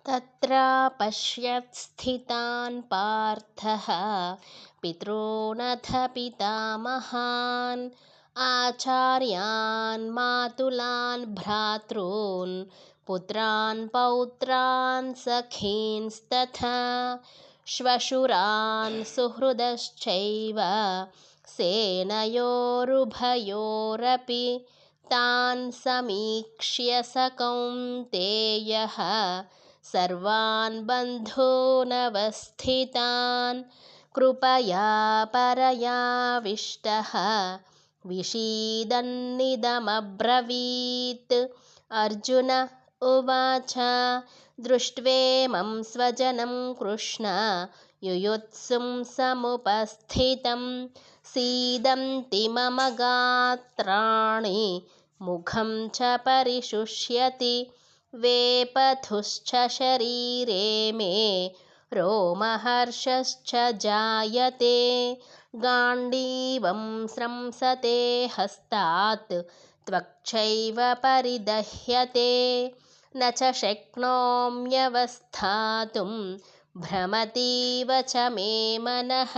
तत्रापश्यत् स्थितान् पार्थः पितॄनथ पितामहान् आचार्यान् मातुलान् भ्रातॄन् पुत्रान् पौत्रान् सखींस्तथा श्वशुरान् सुहृदश्चैव सेनयोरुभयोरपि तान् समीक्ष्य स कौन्तेयः सर्वान् बन्धूनवस्थितान् कृपया परयाविष्टः विषीदन्निदमब्रवीत्। अर्जुन उवाच दृष्ट्वेमं स्वजनं कृष्ण युयुत्सुं समुपस्थितं सीदन्ति मम गात्राणि मुखं च परिशुष्यति वेपथुश्च शरीरे मे रोमहर्षश्च जायते गाण्डीवं स्रंसते हस्तात् त्वक्चैव परिदह्यते न च शक्नोम्यवस्थातुं भ्रमतीव च मे मनः।